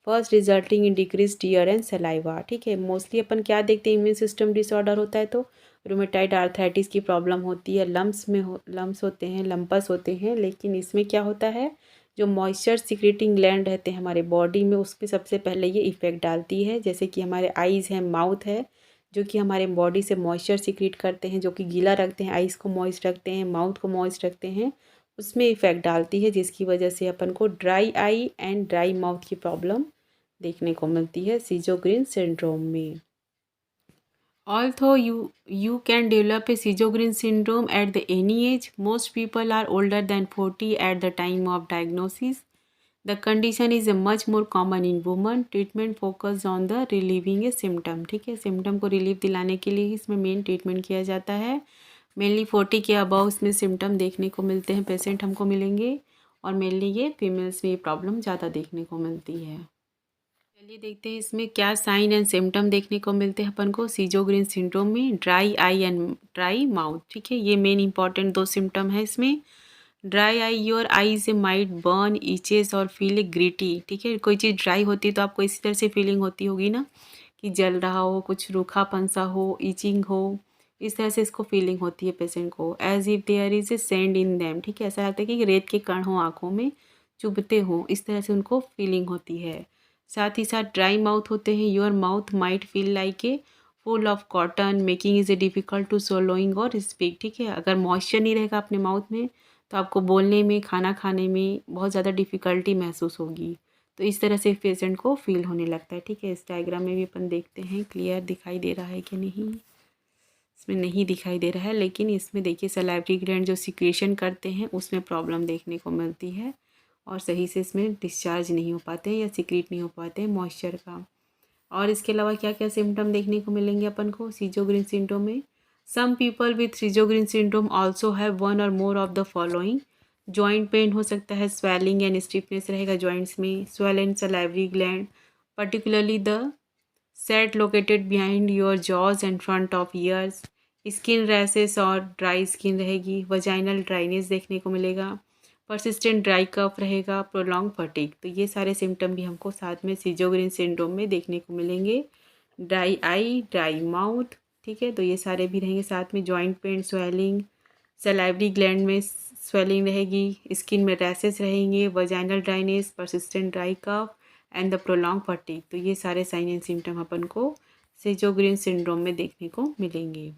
first resulting in decrease tear and saliva. ठीक है, mostly अपन क्या देखते हैं, immune system disorder होता है तो rheumatoid arthritis की problem होती है, लम्स होते हैं, लंपस होते हैं। लेकिन इसमें क्या होता है, जो मॉइस्चर सिक्रेटिंग ग्लैंड रहते हैं हमारे बॉडी में, उस पर सबसे पहले ये इफ़ेक्ट डालती है। जैसे कि हमारे आईज़ हैं, माउथ है, जो कि हमारे बॉडी से मॉइस्चर सिक्रेट करते हैं, जो कि गीला रखते हैं, आईज़ को मॉइस्ट रखते हैं, माउथ को मॉइस्ट रखते हैं, उसमें इफ़ेक्ट डालती है, जिसकी वजह से अपन को dry eye and dry mouth की प्रॉब्लम देखने को मिलती है सीजोग्रीन सिंड्रोम में। Although you can develop a Sjogren syndrome at the any age, most people are older than 40 at the time of diagnosis. The condition is much more common in women. Treatment focused on the relieving a symptom. ठीक है, symptom को relief दिलाने के लिए इसमें main treatment किया जाता है। मेनली 40 के अबाउ इसमें सिम्टम देखने को मिलते हैं, पेशेंट हमको मिलेंगे, और मेनली ये फीमेल्स में ये प्रॉब्लम ज़्यादा देखने को मिलती है। चलिए देखते हैं इसमें क्या साइन एंड सिम्टम देखने को मिलते हैं अपन को सीजोग्रीन सिंड्रोम में। Dry eye and dry mouth. ठीक है, ये मेन इंपॉर्टेंट 2 सिम्टम है इसमें। ड्राई आई, योर आई से माइट बर्न, इचेस और फील ग्रीटी। ठीक है, कोई चीज़ ड्राई होती है तो आपको इसी तरह से फीलिंग होती होगी ना, कि जल रहा हो, कुछ रूखापन सा हो, ईचिंग हो, इस तरह से इसको फीलिंग होती है पेशेंट को। As if there is a sand in them, ठीक है, ऐसा लगता है कि रेत के कण हो आँखों में, चुभते हों, इस तरह से उनको फीलिंग होती है। साथ ही साथ ड्राई माउथ होते हैं। Your mouth might feel like a full of cotton making is a difficult to swallowing or speak, ठीक है। अगर मॉइस्चर नहीं रहेगा अपने माउथ में तो आपको बोलने में, खाना खाने में बहुत ज़्यादा डिफ़िकल्टी महसूस होगी। तो इस तरह से पेशेंट को फील होने लगता है, ठीक है। इस डायग्राम में भी अपन देखते हैं क्लियर दिखाई दे रहा है कि नहीं। इसमें नहीं दिखाई दे रहा है, लेकिन इसमें देखिए सलाइवरी ग्लैंड जो सिक्रेशन करते हैं उसमें प्रॉब्लम देखने को मिलती है और सही से इसमें डिस्चार्ज नहीं हो पाते हैं या सिक्रीट नहीं हो पाते हैं मॉइस्चर का। और इसके अलावा क्या क्या सिम्टम देखने को मिलेंगे अपन को सीजोग्रीन सिंड्रोम में। Some people with Sjogren syndrome also have one or more of the following. Joint pain हो सकता है, स्वेलिंग एंड स्टिफनेस रहेगा जॉइंट्स में, swell and salivary gland particularly the set located behind your jaws and front of ears. Skin rashes or dry skin रहेगी, vaginal dryness देखने को मिलेगा, persistent dry कफ रहेगा, प्रोलॉन्ग फटीग। तो ये सारे सिम्टम भी हमको साथ में सीजोग्रीन सिंड्रोम में देखने को मिलेंगे। ड्राई आई, ड्राई माउथ, ठीक है, तो ये सारे भी रहेंगे साथ में। Joint pain, swelling, salivary gland में स्वेलिंग रहेगी, स्किन में रैसेस रहेंगे, vaginal dryness, persistent dry cough and the prolong fatigue. तो ये सारे साइन एंड सिम्टम अपन को सीजोग्रीन सिंड्रोम में देखने को मिलेंगे।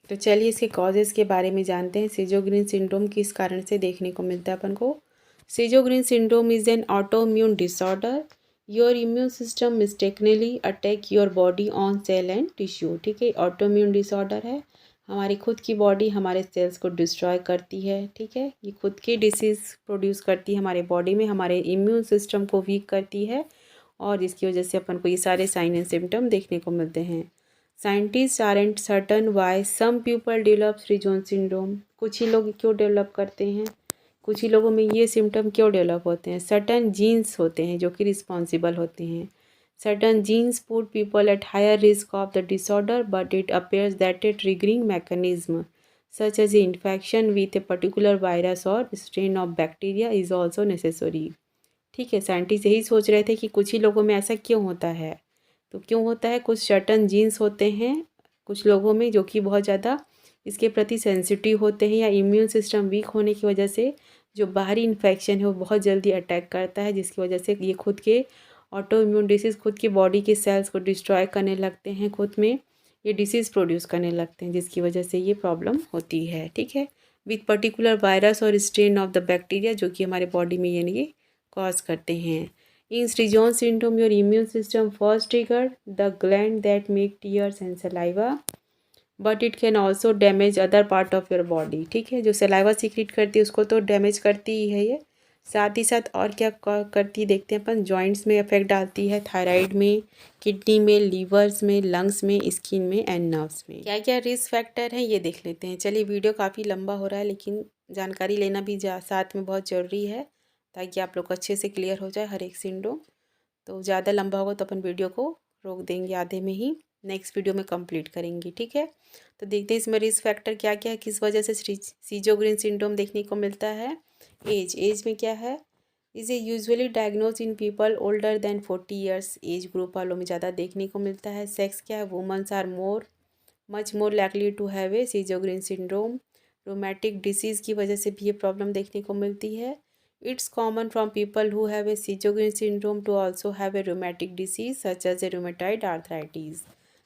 तो चलिए इसके कॉजेज़ के बारे में जानते हैं। सीजोग्रीन सिंड्रोम किस कारण से देखने को मिलता है अपन को। Sjogren syndrome is an autoimmune disorder. Your immune system mistakenly attack your body own cell and tissue, ठीक है। ऑटोइम्यून डिसऑर्डर है, हमारी खुद की बॉडी हमारे सेल्स को डिस्ट्रॉय करती है, ठीक है। ये खुद की डिसीज़ प्रोड्यूस करती है हमारे बॉडी में, हमारे इम्यून सिस्टम को वीक करती है और इसकी वजह से अपन को ये सारे साइन एंड सिम्टम देखने को मिलते हैं। Scientist aren't certain why some people develop फ्रीजोन सिंड्रोम। कुछ ही लोग क्यों डेवलप करते हैं, कुछ ही लोगों में ये सिम्टम क्यों डेवलप होते हैं। सर्टन जीन्स होते हैं जो कि रिस्पॉन्सिबल होते हैं। Certain genes put people at higher risk of the disorder but it appears that a triggering mechanism such as a infection with a particular virus or strain of bacteria is also necessary, ठीक है। Scientist यही सोच रहे थे कि कुछ ही लोगों में ऐसा क्यों होता है। तो क्यों होता है, कुछ सर्टन जीन्स होते हैं कुछ लोगों में जो कि बहुत ज़्यादा इसके प्रति सेंसिटिव होते हैं, या इम्यून सिस्टम वीक होने की वजह से जो बाहरी इन्फेक्शन है वो बहुत जल्दी अटैक करता है, जिसकी वजह से ये खुद के ऑटो इम्यून डिसीज़ खुद की बॉडी के सेल्स को डिस्ट्रॉय करने लगते हैं, खुद में ये डिसीज़ प्रोड्यूस करने लगते हैं, जिसकी वजह से ये प्रॉब्लम होती है, ठीक है। With particular virus or strain of the bacteria जो कि हमारे बॉडी में ये कॉज करते हैं। In Streijon syndrome, your immune system first triggered the gland that make tears and saliva, but it can also damage other part of your body, ठीक है। जो सलाइवा सीक्रेट करती है उसको तो डैमेज करती ही है ये, साथ ही साथ और क्या करती है देखते हैं अपन। जॉइंट्स में इफेक्ट डालती है, थायराइड में, किडनी में, लीवर्स में, लंग्स में, स्किन में एंड नर्व्स में। क्या क्या रिस्क फैक्टर हैं ये देख लेते हैं। चलिए वीडियो काफ़ी लंबा हो रहा है लेकिन जानकारी लेना भी साथ में बहुत ज़रूरी है ताकि आप लोग को अच्छे से क्लियर हो जाए हर एक सिंड्रोम। तो ज़्यादा लंबा होगा तो अपन वीडियो को रोक देंगे आधे में ही, नेक्स्ट वीडियो में कंप्लीट करेंगे, ठीक है। तो देखते हैं इसमें रिस्क फैक्टर क्या क्या है, किस वजह से सीजोग्रीन सिंड्रोम देखने को मिलता है। एज में क्या है, is a usually diagnose in people older than 40 years, age group वालों में ज़्यादा देखने को मिलता है। सेक्स क्या है, womens are much more likely to have a Sjogren syndrome. Rheumatic disease की वजह से भी ये प्रॉब्लम देखने को मिलती है। It's common from people who have a Sjogren syndrome to also have a rheumatic disease such as a rheumatoid arthritis।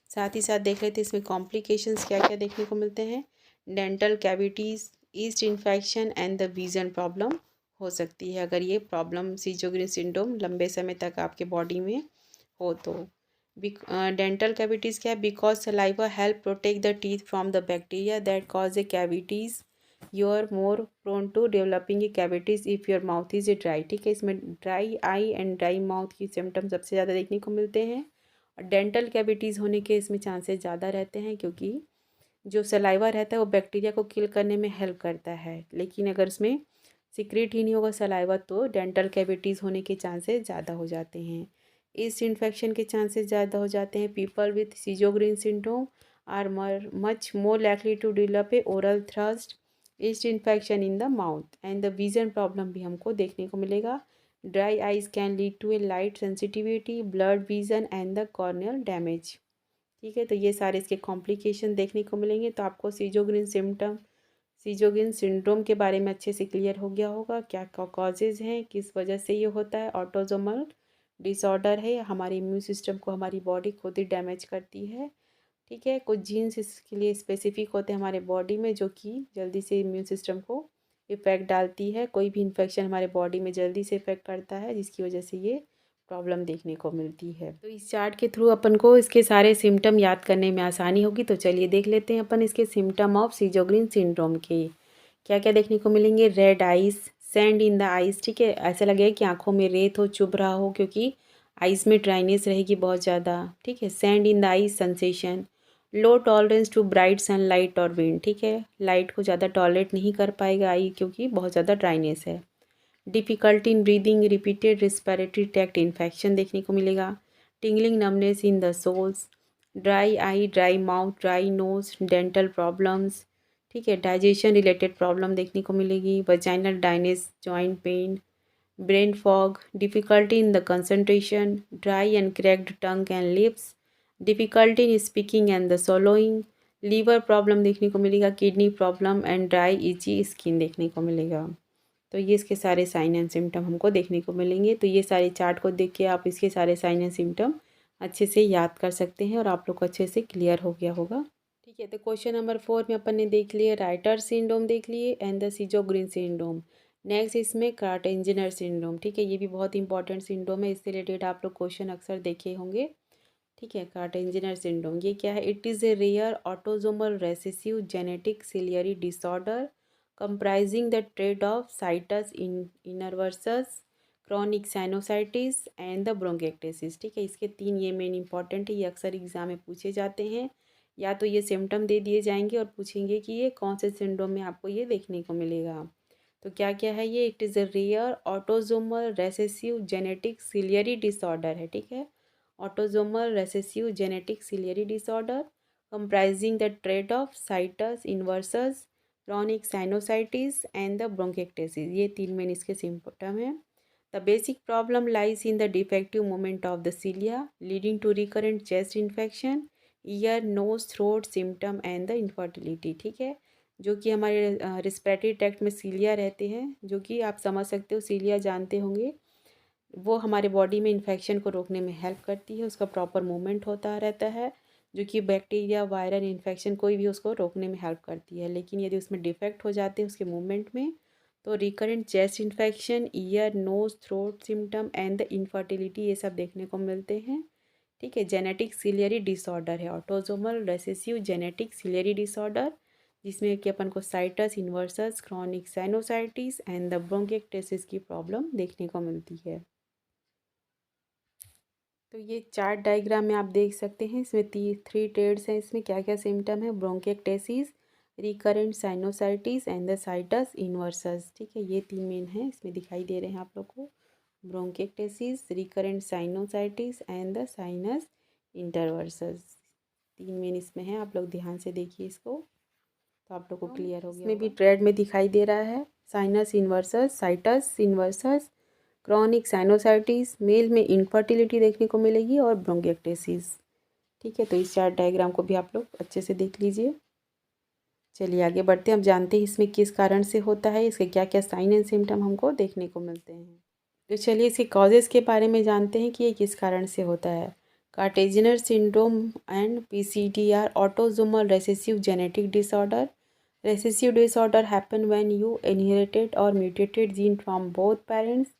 साथ ही साथ देख लेते हैं इसमें कॉम्प्लिकेशंस क्या क्या देखने को मिलते हैं। Dental cavities, east infection and the vision problem हो सकती है अगर ये प्रॉब्लम सीजोग्रीन सिंड्रोम लंबे समय तक आपके बॉडी में हो तो। डेंटल कैविटीज़ क्या है, because saliva help protect the teeth from the bacteria that cause a cavities you are more prone to developing a cavities if your mouth is a dry, ठीक है। इसमें dry eye and dry mouth की symptom सबसे ज़्यादा देखने को मिलते हैं और डेंटल कैविटीज़ होने के इसमें चांसेस ज़्यादा रहते हैं क्योंकि जो सलाइवा रहता है वो बैक्टीरिया को किल करने में हेल्प करता है, लेकिन अगर इसमें सीक्रेट ही नहीं होगा सलाइवा तो डेंटल कैविटीज़ होने के चांसेस ज़्यादा हो जाते हैं। ईस्ट इन्फेक्शन के चांसेस ज़्यादा हो जाते हैं। People with Sjogren syndrome are much more likely to develop a oral thrush, yeast infection in the mouth and the vision problem भी हमको देखने को मिलेगा। Dry eyes can lead to a light sensitivity, blurred vision and the corneal damage. ठीक है, तो ये सारे इसके कॉम्प्लिकेशन देखने को मिलेंगे। तो आपको सीजोगिन सिंड्रोम के बारे में अच्छे से क्लियर हो गया होगा, क्या कॉजेज़ हैं, किस वजह से ये होता है। ऑटोजोमल डिसऑर्डर है, हमारे इम्यून सिस्टम को हमारी बॉडी खुद ही डैमेज करती है। ठीक है, कुछ जीन्स इसके लिए स्पेसिफिक होते हैं हमारे बॉडी में, जो कि जल्दी से इम्यून सिस्टम को इफ़ेक्ट डालती है। कोई भी इन्फेक्शन हमारे बॉडी में जल्दी से इफ़ेक्ट करता है, जिसकी वजह से ये प्रॉब्लम देखने को मिलती है। तो इस चार्ट के थ्रू अपन को इसके सारे सिम्टम याद करने में आसानी होगी। तो चलिए देख लेते हैं अपन इसके सिम्टम ऑफ सीजोग्रीन सिंड्रोम के क्या क्या देखने को मिलेंगे। Red eyes, sand in the eyes. ठीक है, ऐसा लगेगा कि आंखों में रेत हो, चुभ रहा हो, क्योंकि आइज में ड्राइनेस रहेगी बहुत ज़्यादा। ठीक है, sand in the eyes sensation, low tolerance to bright sunlight और विंड। ठीक है, लाइट को ज़्यादा टॉलरेट नहीं कर पाएगा आई, क्योंकि बहुत ज़्यादा ड्राइनेस है। Difficulty in breathing, repeated respiratory tract infection देखने को मिलेगा। Tingling numbness in the soles, dry eye, dry mouth, dry nose, dental problems. ठीक है, डाइजेशन रिलेटेड प्रॉब्लम देखने को मिलेगी। Vaginal dryness, joint pain, brain fog, difficulty in the concentration, dry and cracked tongue and lips, difficulty in speaking and the swallowing, liver problem देखने को मिलेगा, kidney problem and dry itchy skin देखने को मिलेगा। तो ये इसके सारे साइन एंड सिम्टम हमको देखने को मिलेंगे। तो ये सारे चार्ट को देख के आप इसके सारे साइन एंड सिम्टम अच्छे से याद कर सकते हैं और आप लोग को अच्छे से क्लियर हो गया होगा। ठीक है, तो क्वेश्चन नंबर 4 में अपन ने देख लिए राइटर सिंड्रोम देख लिए एंड द सीजोग्रीन सिंड्रोम। नेक्स्ट इसमें कार्टेंजनर सिंड्रोम। ठीक है, ये भी बहुत इंपॉर्टेंट सिंड्रोम है, इससे रिलेटेड आप लोग क्वेश्चन अक्सर देखे होंगे। ठीक है, कार्टेंजनर सिंड्रोम ये क्या है। It is a rare autosomal recessive genetic ciliary disorder comprising the trait of situs inversus, chronic sinusitis and the bronchiectasis। ठीक है, इसके 3 ये मेन इंपॉर्टेंट है, ये अक्सर एग्जाम में पूछे जाते हैं। या तो ये सिम्टम दे दिए जाएंगे और पूछेंगे कि ये कौन से सिंड्रोम में आपको ये देखने को मिलेगा। तो क्या क्या है ये। It is a rare autosomal recessive genetic ciliary disorder है। ठीक है, autosomal recessive genetic ciliary disorder comprising the trait of situs inversus, chronic sinusitis and the bronchiectasis. ये 3 मेन इसके सिम्टम हैं। The basic problem lies in the defective movement of the cilia leading to recurrent chest infection, ear, nose, throat symptom and the infertility. ठीक है, जो कि हमारे respiratory tract में सीलिया रहते हैं, जो कि आप समझ सकते हो, सीलिया जानते होंगे, वो हमारे बॉडी में इन्फेक्शन को रोकने में हेल्प करती है। उसका प्रॉपर मूवमेंट होता रहता है, जो कि बैक्टीरिया, वायरल इन्फेक्शन कोई भी उसको रोकने में हेल्प करती है। लेकिन यदि उसमें डिफेक्ट हो जाते हैं उसके मूवमेंट में, तो recurrent chest infection, ear, nose, throat symptom and the infertility, ये सब देखने को मिलते हैं। ठीक है, जेनेटिक सिलियरी डिसऑर्डर है, autosomal recessive genetic ciliary disorder, जिसमें कि अपन को situs inversus, chronic sinusitis and the bronchiectasis की प्रॉब्लम देखने को मिलती है। तो ये चार्ट डायग्राम में आप देख सकते हैं, इसमें 3 ट्रेड्स हैं। इसमें क्या क्या सिम्टम है। Bronchiectasis, recurrent sinusitis and the situs inversus. ठीक है, ये 3 मेन हैं, इसमें दिखाई दे रहे हैं आप लोग को। Bronchiectasis, recurrent sinusitis and the sinus inversus, 3 main इसमें हैं। आप लोग ध्यान से देखिए इसको, तो आप लोग को क्लियर हो गया। इसमें भी ट्रेड में दिखाई दे रहा है sinus inversus, situs inversus, chronic sinusitis, male में इनफर्टिलिटी देखने को मिलेगी और ब्रोंकिएक्टेसिस। ठीक है, तो इस चार्ट डायग्राम को भी आप लोग अच्छे से देख लीजिए। चलिए आगे बढ़ते हैं। अब जानते हैं इसमें किस कारण से होता है, इसके क्या क्या साइन एंड सिम्टम हमको देखने को मिलते हैं। तो चलिए इसके कॉजेज़ के बारे में जानते हैं कि ये किस कारण से होता है। Kartagener syndrome and PCD autosomal recessive genetic disorder. Recessive disorder happen when you inherited or mutated gene from both parents.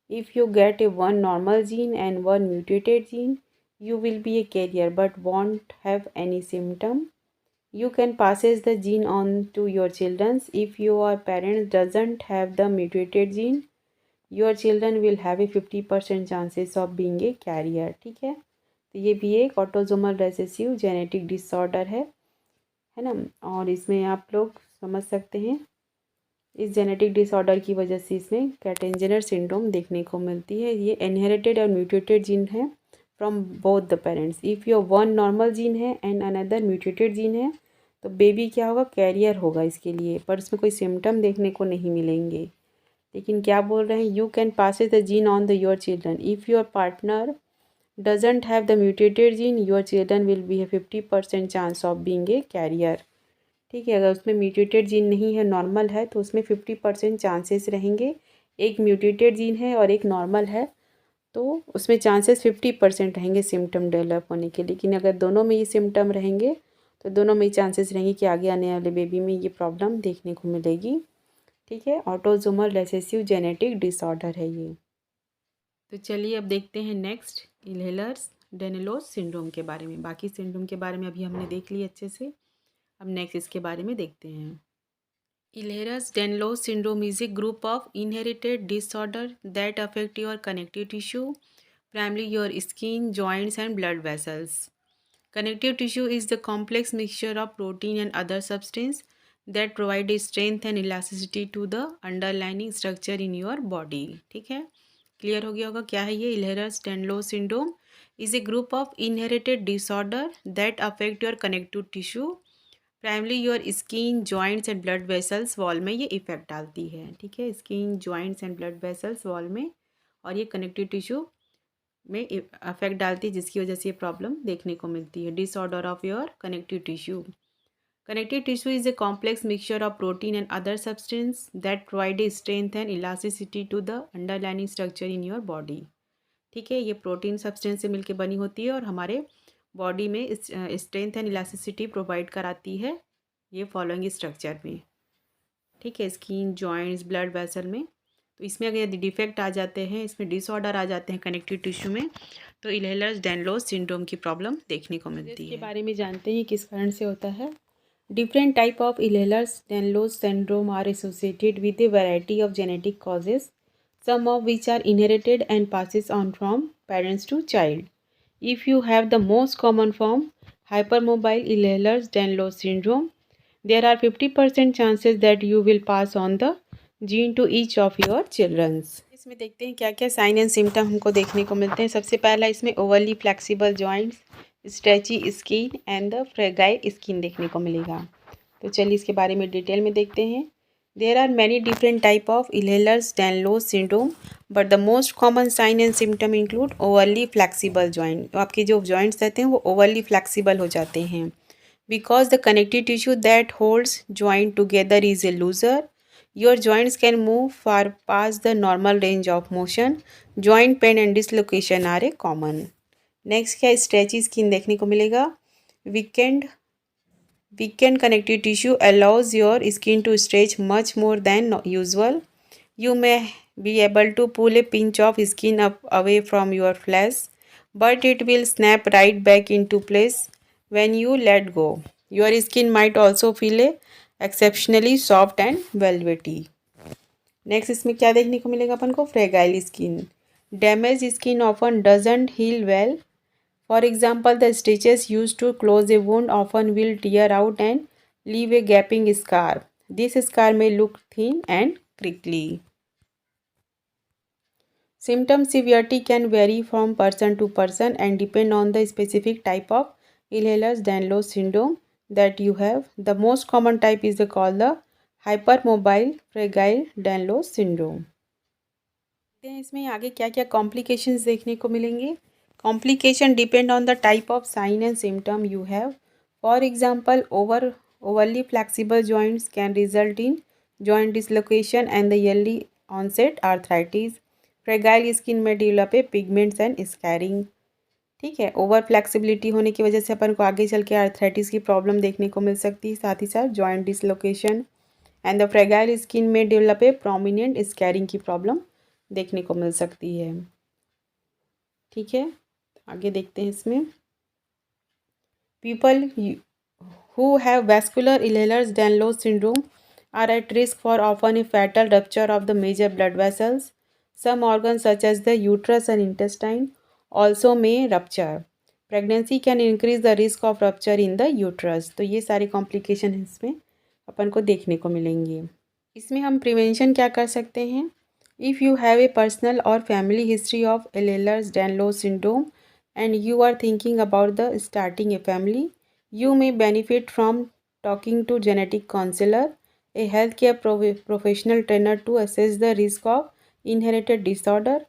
If you get a one normal gene and one mutated gene, you will be a carrier but won't have any symptom. You can passes the gene on to your children. If your parent doesn't have the mutated gene, your children will have a 50% chances of being a carrier। ठीक है, तो ये भी एक autosomal recessive genetic disorder है ना। और इसमें आप लोग समझ सकते हैं, इस जेनेटिक डिसऑर्डर की वजह से इसमें कार्टेंजनर सिंड्रोम देखने को मिलती है। ये इनहेरिटेड और म्यूटेटेड जीन है from both the parents. If your one normal gene है एंड अनदर म्यूटेटेड जीन है, तो बेबी क्या होगा, कैरियर होगा इसके लिए, पर उसमें कोई सिम्टम देखने को नहीं मिलेंगे। लेकिन क्या बोल रहे हैं, you can pass the gene on the your children if your partner doesn't have the mutated gene your children will be है 50% chance of being a carrier. ठीक है, अगर उसमें म्यूटेटेड जीन नहीं है, नॉर्मल है, तो उसमें 50% चांसेस रहेंगे। एक म्यूटेटेड जीन है और एक नॉर्मल है, तो उसमें चांसेस 50% रहेंगे सिम्टम डेवलप होने के। लेकिन अगर दोनों में ये सिम्टम रहेंगे तो दोनों में चांसेस रहेंगे कि आगे आने वाले बेबी में ये प्रॉब्लम देखने को मिलेगी। ठीक है, ऑटोसोमल रिसेसिव जेनेटिक डिसऑर्डर है ये। तो चलिए अब देखते हैं नेक्स्ट इल्हेलर्स डेनेलोस सिंड्रोम के बारे में। बाकी सिंड्रोम के बारे में अभी हमने देख लिया अच्छे से, अब नेक्स्ट इसके बारे में देखते हैं। Ehlers-Danlos syndrome is a group of inherited disorders that affect your connective tissue, primarily your skin, joints, and blood vessels. Connective tissue is the complex mixture of protein and other substances that provide strength and elasticity to the underlying structure in your body. ठीक है, clear हो गया होगा क्या है ये। Ehlers-Danlos syndrome is a group of inherited disorders that affect your connective tissue, primary your skin, joints and blood vessels wall में ये इफेक्ट डालती है। ठीक है, skin, joints and blood vessels wall में, और ये कनेक्टिव टिश्यू में इफेक्ट डालती है, जिसकी वजह से ये प्रॉब्लम देखने को मिलती है। Disorder of your connective tissue. Connective tissue is a complex mixture of protein and other substance that provide a strength and elasticity to the underlining structure in your body. ठीक है, ये प्रोटीन सब्सटेंस से मिलकर बनी होती है और हमारे बॉडी में स्ट्रेंथ एंड इलास्टिसिटी प्रोवाइड कराती है ये फॉलोइंग स्ट्रक्चर में। ठीक है, स्किन, जॉइंट्स, ब्लड वेसल में। तो इसमें अगर यदि डिफेक्ट आ जाते हैं, इसमें डिसऑर्डर आ जाते हैं कनेक्टिव टिश्यू में, तो इल्हेलर्स-डैनलोस सिंड्रोम की प्रॉब्लम देखने को मिलती है। इसके बारे में जानते हैं किस कारण से होता है। Different type of Ehlers Danlos syndrome are associated with a variety of genetic causes, some of which are inherited and passes on from parents to child. If you have the most common form, hypermobile Ehlers-Danlos syndrome, there are 50% chances that you will pass on the gene to each of your children. इसमें देखते हैं क्या क्या sign and symptom हमको देखने को मिलते हैं। सबसे पहला इसमें overly flexible joints, stretchy skin and the fragile skin देखने को मिलेगा। तो चलिए इसके बारे में डिटेल में देखते हैं। There are many different type of Ehlers-Danlos syndrome, but the most common sign and symptom include overly flexible joint. तो आपके जो joints रहते हैं वो overly flexible हो जाते हैं, because the connective tissue that holds joint together is a looser. Your joints can move far past the normal range of motion. Joint pain and dislocation are a common. Next क्या stretchy skin देखने को मिलेगा। Weakened connective tissue allows your skin to stretch much more than usual. You may be able to pull a pinch of skin up away from your flesh, but it will snap right back into place when you let go. Your skin might also feel exceptionally soft and velvety. Next इसमें क्या देखने को मिलेगा अपन को, fragile skin. Damage skin often doesn't heal well. For example, the stitches used to close a wound often will tear out and leave a gaping scar. This scar may look thin and crinkly. Symptom severity can vary from person to person and depend on the specific type of Ehlers-Danlos syndrome that you have. The most common type is called the hypermobile fragile Danlos syndrome. इसमें आगे क्या क्या complications देखने को मिलेंगे। Complication depend on the type of sign and symptom you have. For example, overly flexible joints can result in joint dislocation and the early onset arthritis. Fragile skin may develop a pigments and scarring. ठीक है, over flexibility होने की वजह से अपन को आगे चल के आर्थराइटिस की प्रॉब्लम देखने को मिल सकती है, साथ ही साथ joint dislocation and the fragile skin में डेवलप ए प्रोमिनेंट स्कैरिंग की प्रॉब्लम देखने को मिल सकती है। ठीक है, आगे देखते हैं इसमें। People who have vascular Ehlers-Danlos syndrome are at risk for often a fatal rupture of the major blood vessels. Some organs such as the uterus and intestine also may rupture. Pregnancy can increase the risk of rupture in the uterus. तो ये सारी complication इसमें अपन को देखने को मिलेंगी। इसमें हम प्रिवेंशन क्या कर सकते हैं। If you have a personal or family history of Ehlers-Danlos syndrome and you are thinking about the starting a family, you may benefit from talking to genetic counselor A healthcare professional trainer to assess the risk of inherited disorder.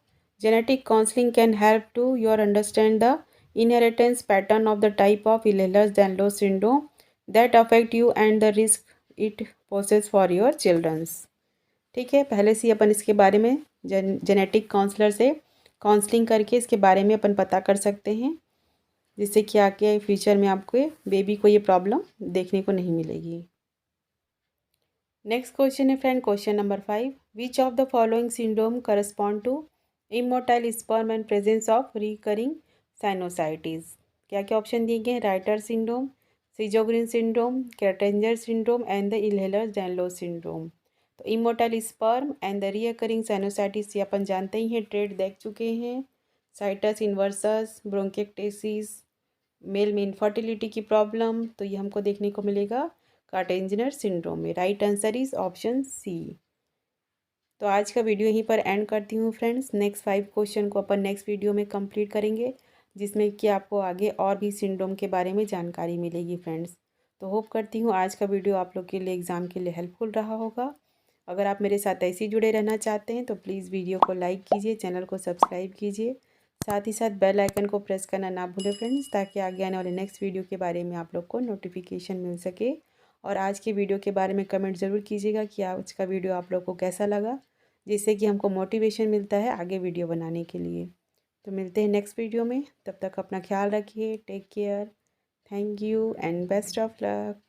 Genetic counseling can help to your understand the inheritance pattern of the type of Ehlers-Danlos syndrome that affect you and the risk it poses for your children. ठीक है, पहले से ही अपन इसके बारे में genetic counsellor से counselling करके इसके बारे में अपन पता कर सकते हैं, जिससे कि आगे फ्यूचर में आपके बेबी को ये प्रॉब्लम देखने को नहीं मिलेगी। नेक्स्ट क्वेश्चन है friend, question number 5, which of the following syndrome correspond to immotile sperm and presence of recurring sinusitis. क्या क्या ऑप्शन दिए गए हैं, Reiter syndrome, Sjogren syndrome, Kartagener syndrome and the Ehlers Danlos syndrome. तो immotile sperm and the recurring sinusitis ये अपन जानते ही हैं, ट्रेड देख चुके हैं। साइटस इन्वर्सस, ब्रोंकिक्टेसिस, मेल में इनफर्टिलिटी की प्रॉब्लम, तो ये हमको देखने को मिलेगा कैटेंजर सिंड्रोम में। Right answer is option C. तो आज का वीडियो यहीं पर एंड करती हूँ फ्रेंड्स। नेक्स्ट 5 क्वेश्चन को अपन नेक्स्ट वीडियो में कंप्लीट करेंगे, जिसमें कि आपको आगे और भी सिंड्रोम के बारे में जानकारी मिलेगी फ्रेंड्स। तो होप करती हूँ आज का वीडियो आप लोग के लिए एग्ज़ाम के लिए हेल्पफुल रहा होगा। अगर आप मेरे साथ ऐसे ही जुड़े रहना चाहते हैं तो प्लीज़ वीडियो को लाइक कीजिए, चैनल को सब्सक्राइब कीजिए, साथ ही साथ बेल आइकन को प्रेस करना ना भूलें फ्रेंड्स, ताकि आगे आने वाले नेक्स्ट वीडियो के बारे में आप लोग को नोटिफिकेशन मिल सके। और आज के वीडियो के बारे में कमेंट ज़रूर कीजिएगा कि आज का वीडियो आप लोग को कैसा लगा, जिससे कि हमको मोटिवेशन मिलता है आगे वीडियो बनाने के लिए। तो मिलते हैं नेक्स्ट वीडियो में, तब तक अपना ख्याल रखिए, take care, thank you and best of luck.